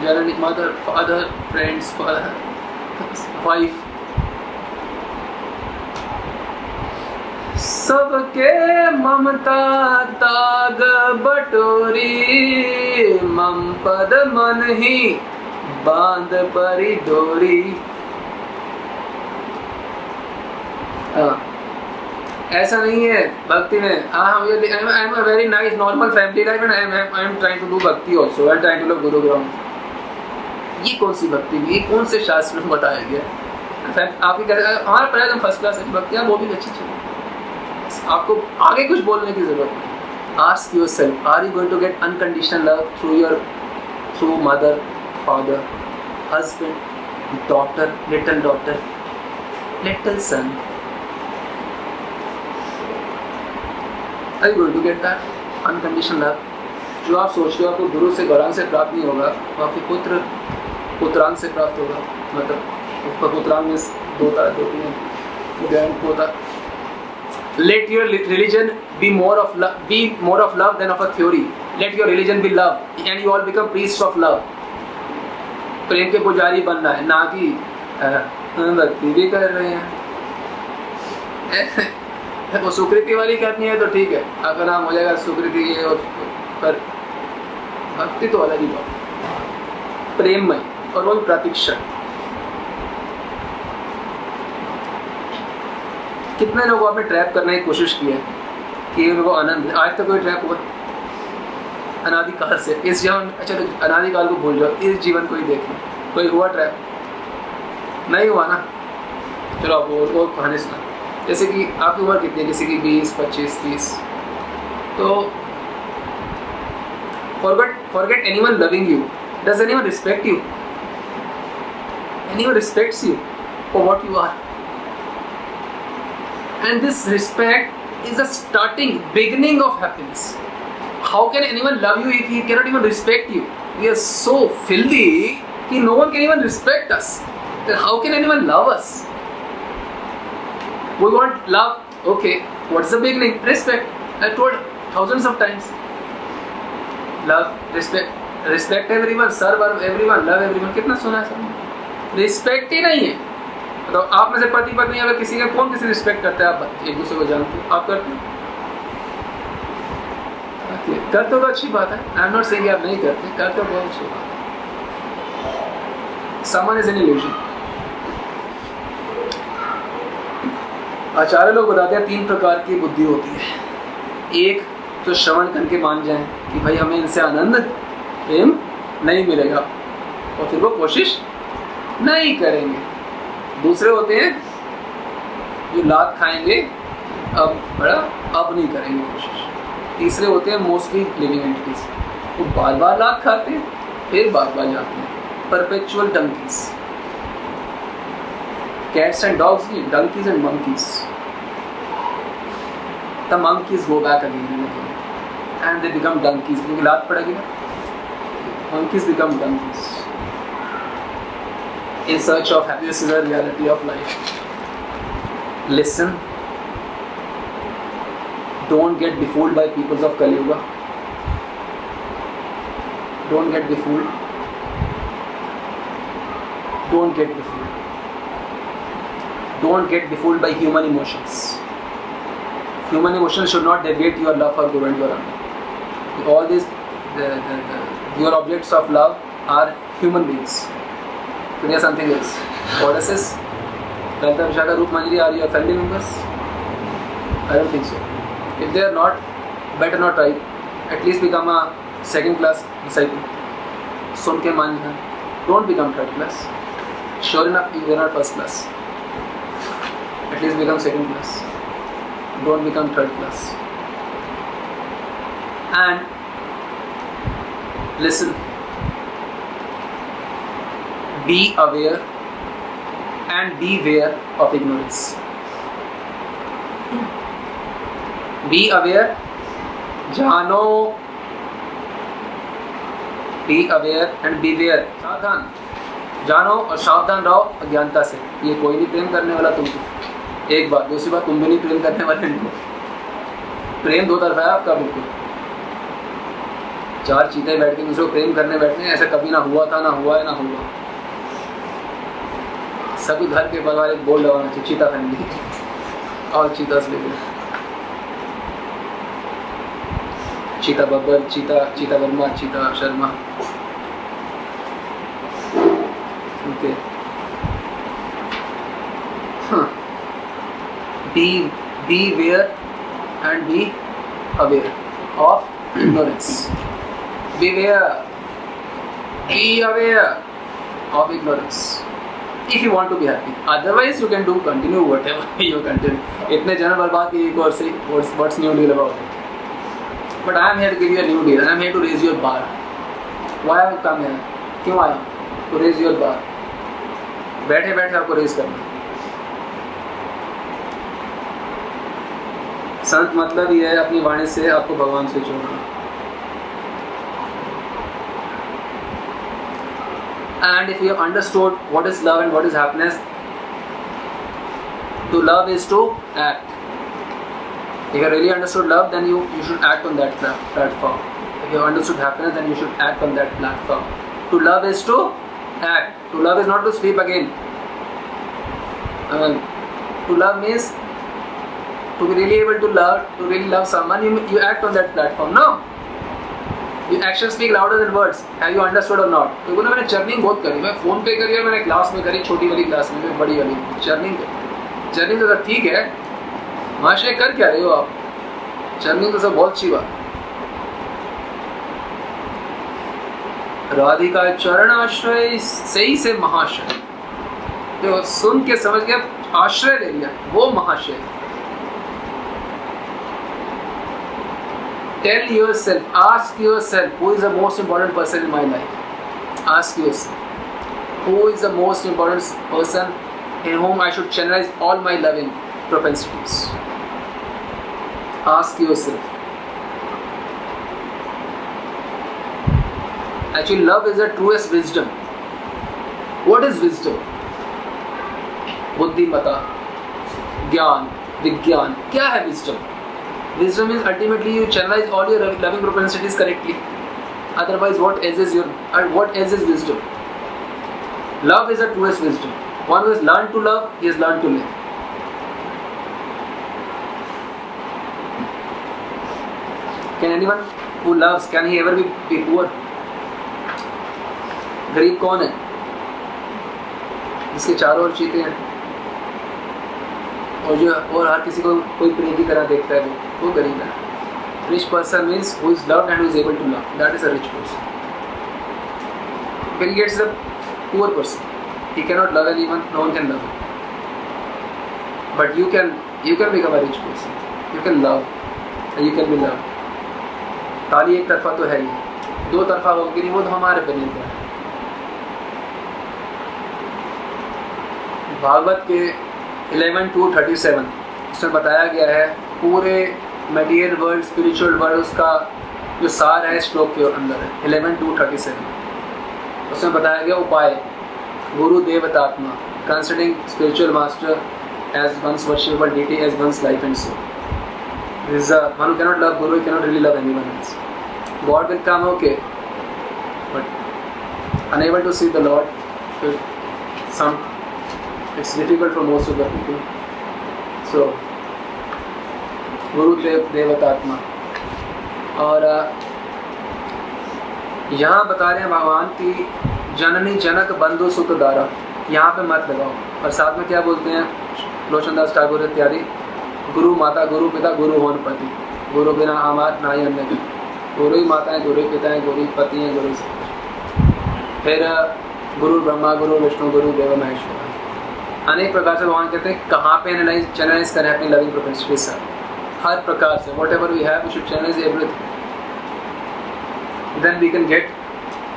जननी, mother, father, friends, father, wife, सबके ममता ताग बटोरी, मम पद मन ही बांध परी डोरी। ऐसा नहीं है भक्ति में, I am a very nice normal family life and I am trying to do bhakti also, I am trying to love Guru Gaurang. ये कौन सी भक्ति, ये कौन से शास्त्र में बताया गया? आपकी हमारा प्रयास फर्स्ट क्लास है, भक्तियाँ वो भी अच्छी चीज़, आपको आगे कुछ बोलने की जरूरत नहीं। Ask yourself, are you going to get unconditional love through mother, father, husband, daughter, little son? Are you going to get that unconditional love? जो आप सोचते हो आपको गुरु से गौरांग से प्राप्त नहीं होगा, तो आपके पुत्रांग से प्राप्त होगा। मतलब पुत्रांग में दो होता। Let your religion be more of love than of a theory. Let your religion be love, and you all become priests of love. प्रेम के पुजारी बनना है, ना कि भक्ति भी कर रहे हैं। वो सुकृति वाली करनी है तो ठीक है, आपका नाम हो जाएगा सुकृति के, और पर भक्ति तो अलग ही बात, प्रेममय और वो प्रतीक्षा। कितने लोगों आपने ट्रैप करने की कोशिश की है कि वो आनंद, आज तक कोई ट्रैप हुआ? अनादिकाल से इस जीवन, चलो अनादिकाल को भूल जाओ, इस जीवन को ही देख लो, कोई हुआ ट्रैप? नहीं हुआ ना। चलो आप और कहानी सुना। जैसे कि आपकी उम्र कितनी है, किसी की 20, 25, 30, तो forget anyone loving you. Does anyone respect you? Anyone respects you for what you are? And this respect is the beginning of happiness. How can anyone love you if he cannot even respect you? We are so filthy that no one can even respect us. Then how can anyone love us? We want love. Okay, what's the beginning? Respect. I told thousands of times. Love, respect everyone, serve everyone, love everyone. कितना सुना है sir? Respect ही नहीं है। तो आप में से पति पत्नी अगर किसी का, कौन किसी रिस्पेक्ट करता है? आप एक दूसरे को जानते हो, आप करते हो? करते हो तो अच्छी बात है। आई एम नॉट सेइंग आप नहीं करते, करते हो बहुत अच्छी बात है। Someone is an illusion. आचार्य लोग बताते हैं 3 प्रकार की बुद्धि होती है। एक तो श्रवण करके मान जाएं कि भाई हमें इनसे आनंद प्रेम नहीं मिलेगा, और फिर वो कोशिश नहीं करेंगे। दूसरे होते हैं जो लात खाएंगे, अब नहीं करेंगे कोशिश। तीसरे होते हैं मोस्टली लिविंग एंटिटीज, वो बार बार लात खाते हैं, फिर बार बार जाते हैं। Perpetual donkeys, cats and dogs नहीं, donkeys and monkeys. The monkeys go back again and again, and they become donkeys. क्योंकि लात पड़ेगी ना, monkeys become donkeys. In search of happiness is the reality of life. Listen. Don't get befooled by peoples of Kali Yuga. Don't get befooled. Don't get befooled. Don't get befooled by human emotions. Human emotions should not deviate your love for Guru and your honor. All these, your objects of love are human beings. They are something else. Goddesses, Lalita, Vishaka, Roop, Manjari, are your family members? I don't think so. If they are not, better not try. At least become a second class disciple. सुन के मान लेना. Don't become third class. Sure enough, you are not first class. At least become second class. Don't become third class. And listen. Be aware and beware of ignorance. Be aware, जानो. Be aware and beware. सावधान, जानो और सावधान रहो अज्ञानता से। ये कोई नहीं प्रेम करने वाला तुमको। एक बात, दूसरी बात, तुम भी नहीं प्रेम करने वाले इनको। प्रेम दो तरफा है आपका बिल्कुल। 4 चीते बैठ के दूसरे को प्रेम करने बैठते हैं, ऐसा कभी ना हुआ था, ना हुआ है, ना हुआ। सभी घर के परिवार एक बोर्ड लगाना चाहिए, चीता फैमिली और चीता से लेकर चीता बब्बर, चीता वर्मा, चीता शर्मा। ओके, हाँ। Beware and be aware of ignorance. Beware, be aware, of ignorance. If you want to be happy, otherwise you can continue whatever you continue. इतने जन्म बर्बाद किए और से what's new deal about it? But I am here to give you a new deal. I am here to raise your bar. Why have you come here? क्यों आया? To raise your bar. बैठे बैठे आपको raise करना. संत मतलब ये है अपनी वाणी से आपको भगवान से जोड़ना. And if you understood what is love and what is happiness, to love is to act. If you really understood love, then you should act on that platform. If you understood happiness, then you should act on that platform. To love is to act. To love is not to sleep again. To love means to be really able to really love someone, you act on that platform. No. Your actions speak louder than words. Have you understood or not? तो बोला मैंने churning बहुत करी. मैं phone पे करी और मैंने क्लास में करी, छोटी वाली क्लास में, बड़ी वाली चर्निंग तो ठीक है. महाशय कर क्या रहे हो आप? चर्निंग तो सब बहुत अच्छी बात. राधिका चरण आश्रय सही से महाशय. जो सुन के समझ गया, आश्रय ले लिया, वो महाशय. Tell yourself, ask yourself, who is the most important person in my life? Ask yourself, who is the most important person in whom I should channelize all my loving propensities? Ask yourself. Actually, love is the truest wisdom. What is wisdom? बुद्धिमता, ज्ञान, विज्ञान. क्या है wisdom? Wisdom means ultimately you channelize all your loving propensities correctly. Otherwise, what else is wisdom? Love is the truest wisdom. One who has learned to love, he has learned to live. Can anyone who loves, can he ever be poor? गरीब कौन है? जिसके चारों ओर चीते हैं और हर किसी को कोई प्रेम की तरह देखता है, वो गरीब है. Rich person means who is loved and who is able to love. That is a rich person. Bill Gates is a poor person. He cannot love anyone. No one can love him. But you can become a rich person. You can love and you can be loved. ताली एक तरफा तो है ही, दो तरफा होगी नहीं, वो तो हमारे पे निर्भर है. भागवत के 11:37 उसमें बताया गया है पूरे मटेरियल वर्ल्ड, स्पिरिचुअल वर्ल्ड, उसका जो सार है श्लोक के अंदर है. 11:37 उसमें बताया गया उपाय. गुरु देवतात्मा, considering spiritual master as one's worshipable deity as one's life and soul. This is one who cannot love Guru, he cannot really love anyone else. God will come, okay, but unable to see the Lord. It's difficult for most of the people. So, Guru देवतात्मा. और यहाँ बता रहे हैं भगवान की जननी जनक बंधु सुख दारा. यहाँ पे मत लगाओ. और साथ में क्या बोलते हैं लोचनदास ठाकुर इत्यादि, गुरु माता गुरु पिता गुरु होन पति, गुरु बिना हमार नाई अन्य. गुरु ही माता है, गुरु ही पिता है, गुरु ही पति है, गुरु ही. फिर गुरु ब्रह्मा गुरु विष्णु गुरु देव महेश्वर. अनेक प्रकार से भगवान कहते हैं कहाँ पे चैनलाइज करें अपनी लविंग प्रोपेंसिटी से. हर प्रकार से whatever we have we should channelise everything. Then we can get.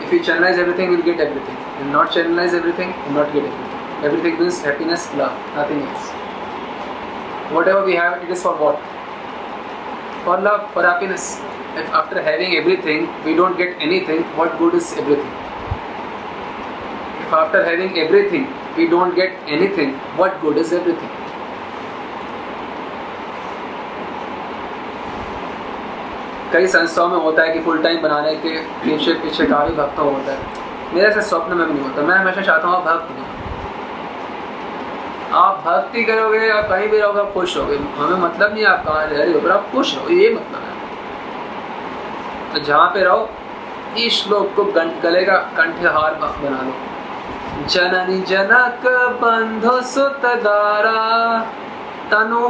If you channelise everything will get everything. If not channelise everything will not get everything. Everything means happiness, love, nothing else. Whatever we have, it is for what? For love, for happiness. If after having everything, we don't get anything, what good is everything? If after having everything, we don't get anything, what good is everything? कई संस्थाओं में होता है कि full time बनाने के पीछे काफी भक्तों होता है. मेरे से स्वप्न में भी नहीं होता. मैं हमेशा चाहता हूँ आप भक्त हो. आप भक्ति करोगे या कहीं भी रहोगे आप खुश होगे. हमें मतलब नहीं आप कहाँ रह रहे हो, पर आप खुश हो, ये मतलब है. तो जहाँ पे रहो इस श्लोक को गले का कंठहार बना लो. जननी जनक बंधु सुत दारा. तनु,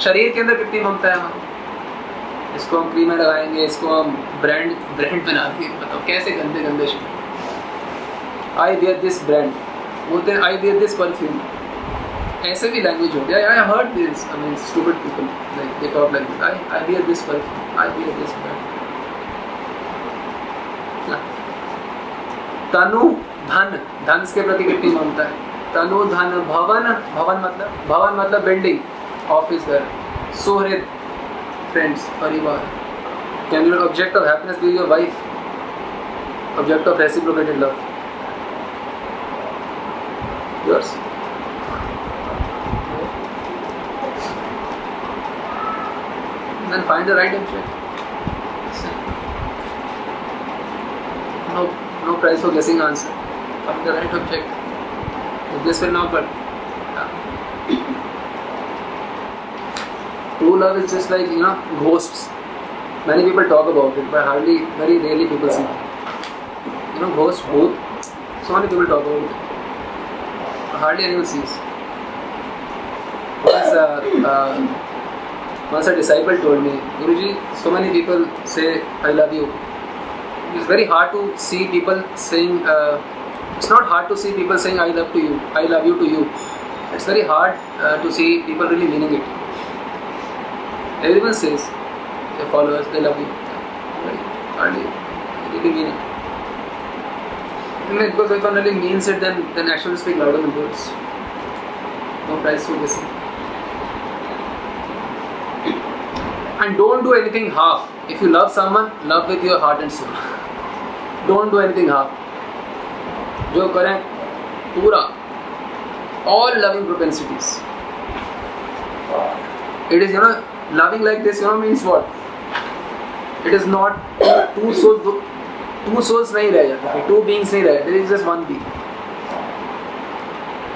शरीर के अंदर कितनी ममता है हमारी. इसको हम क्रीमें लगाएंगे, इसको हम ब्रांड बना देंगे. बताओ कैसे गंदे शब्द. आई वेयर दिस ब्रांड, बोलते हैं आई वेयर दिस परफ्यूम। ऐसे भी लैंग्वेज होती है। I heard this, I mean stupid people like they talk like this, I wear this perfume, I wear this brand. तनु धन, धन के प्रति कितनी ममता है। तनु धन भवन, भवन मतलब बिल्डिंग, ऑफिस, घर। सुहृद, फ्रेंड्स, परिवार। Can your object of happiness be your wife, object of reciprocated love yours. Then find the right object. No prize for guessing answer. Find the right object. If this will not work. True love is just like, ghosts. Many people talk about it, but very rarely people see it. Ghosts, both. So many people talk about it. Hardly anyone sees. Once a disciple told me, Guruji, so many people say I love you. It's very hard to see people saying, it's not hard to see people saying I love to you, I love you to you. It's very hard to see people really meaning it. Everyone says, their followers, they love you. Very hardly really mean it. Because if one really means it, then actions speak louder than words. No price for listening. And don't do anything half. If you love someone, love with your heart and soul. Don't do anything half. जो करें पूरा, all loving propensities. It is, loving like this, means what? It is not two souls नहीं रह जाते, two beings नहीं रह, there is just one being.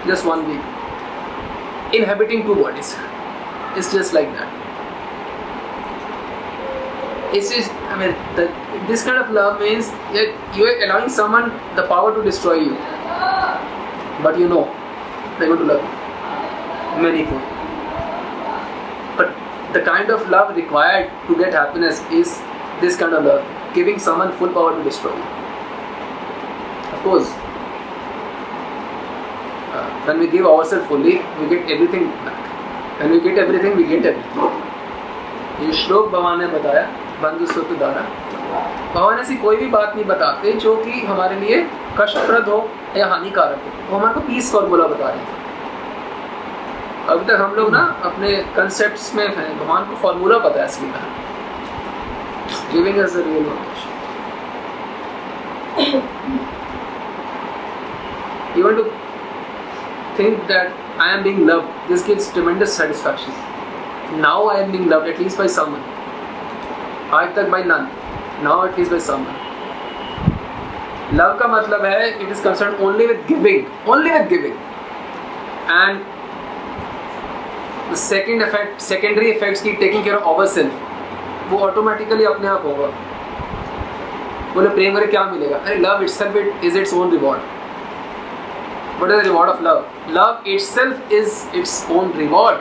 Just one being. Inhabiting two bodies. It's just like that. It's just, this kind of love means that you are allowing someone the power to destroy you, but they're going to love you. Many people. But the kind of love required to get happiness is this kind of love, giving someone full power to destroy you. Of course, when we give ourselves fully, we get everything back. When we get everything, we get everything. ये श्लोक भगवान ने बताया, बंधु सूत्र द्वारा। भगवान ऐसी कोई भी बात नहीं बताते जो कि हमारे लिए कष्टप्रद हो या हानिकारक हो। वो हमारे को पीस फॉर्मूला बता रहे हैं। अभी तक हम लोग ना अपने कंसेप्ट्स में हैं, भगवान को फॉर्मूला पता है इसकी तरह। Giving us the real knowledge. You want to think that I am being loved. This gives tremendous satisfaction. Now I am being loved at least by someone. आज तक by none. Now at least by someone. Love का मतलब है it is concerned only with giving, and the secondary effects की taking care of ourselves, वो automatically अपने आप होगा। बोले प्रेम करे क्या मिलेगा? अरे love itself is its own reward. What is the reward of love? Love itself is its own reward.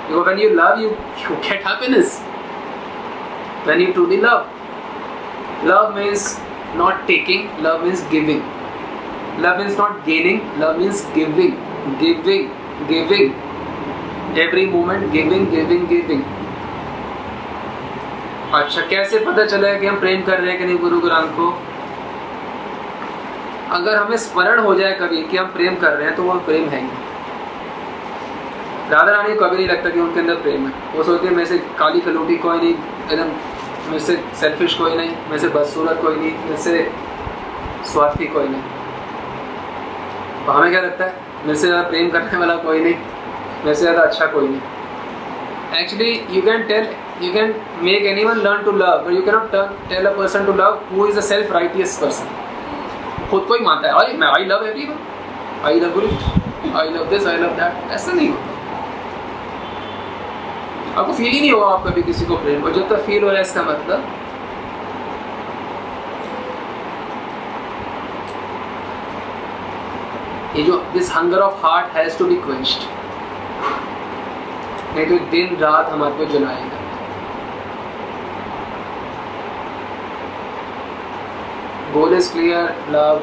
Because when you love, you get happiness. When you truly love. Love means not taking, love means giving. Love means not gaining, love means giving. Every moment giving. अच्छा, कैसे पता चलेगा कि हम प्रेम कर रहे हैं कि नहीं गुरु ग्राम को? अगर हमें स्मरण हो जाए कभी कि हम प्रेम कर रहे हैं तो वो प्रेम है ही। राधा रानी को कभी नहीं लगता कि उनके अंदर प्रेम है। वो सोचती है मेरे से काली कलूटी कोई नहीं, एकदम मेरे से सेल्फिश कोई नहीं, मेरे से बदसूरत कोई नहीं, मेरे से स्वार्थी कोई नहीं। तो हमें क्या लगता है? मेरे से ज़्यादा प्रेम करने वाला कोई नहीं, मेरे से ज़्यादा अच्छा कोई नहीं। Actually, you can make anyone learn to love, but you cannot tell a person to love who is a self-righteous person. खुद को ही मानता है अरे मैं I love everyone, I love Guru, I love this, I love that। ऐसा नहीं होता। आपको फील ही नहीं होगा आप कभी किसी को प्रेम, और जब तक फील हो रहा है इसका मतलब ये जो this hunger of heart has to be quenched, नहीं तो दिन रात हमारे को जलाएगा। Goal is clear, love,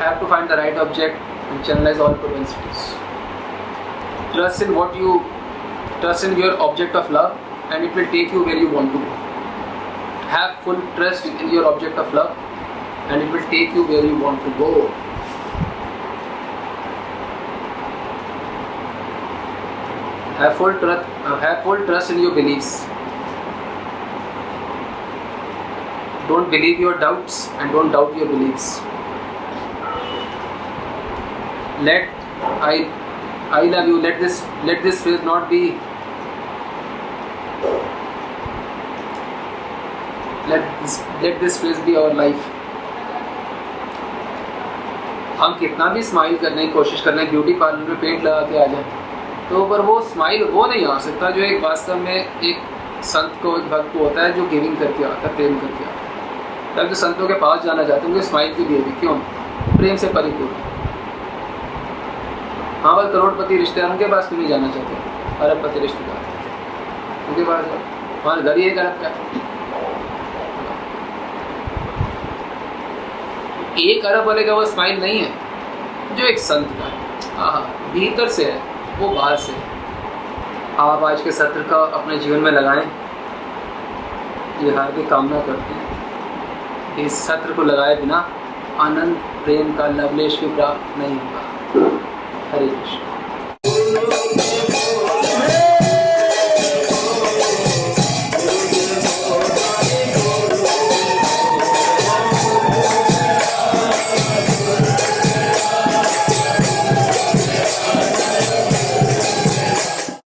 have to find the right object and channelize all propensities. Trust in your object of love, and it will take you where you want to go. Have full trust in your object of love, and it will take you where you want to go. Have full trust in your beliefs. Don't believe your doubts and don't doubt your beliefs. Let I love you. Let this phrase not be. Let this phrase be our life. हम कितना भी smile करने की कोशिश कर रहे हैं, beauty parlour में पेंट लगा के आ जाए, तो पर वो स्माइल वो नहीं आ सकता जो एक वास्तव में एक संत को, एक भक्त को होता है, जो गिविंग करके आता है, प्रेम करके आता है। तब जो संतों के पास जाना चाहते हैं उनके स्माइल के लिए भी, क्यों? प्रेम से परिपूर्ण। हाँ, बस करोड़पति रिश्तेदार उनके पास क्यों नहीं जाना चाहते? अरबपति रिश्तेदार उनके पास जाओ, हमारा घर ही एक अरब का। एक अरब वाले का वो स्माइल नहीं है जो एक संत का है। हाँ, भीतर से है, वो बाहर से है। आप आज के सत्र का अपने जीवन में लगाएं, ये हार्दिक कामना करते हैं। इस सत्र को लगाए बिना आनंद प्रेम का लवलेश भी प्राप्त नहीं होगा। हरे कृष्ण।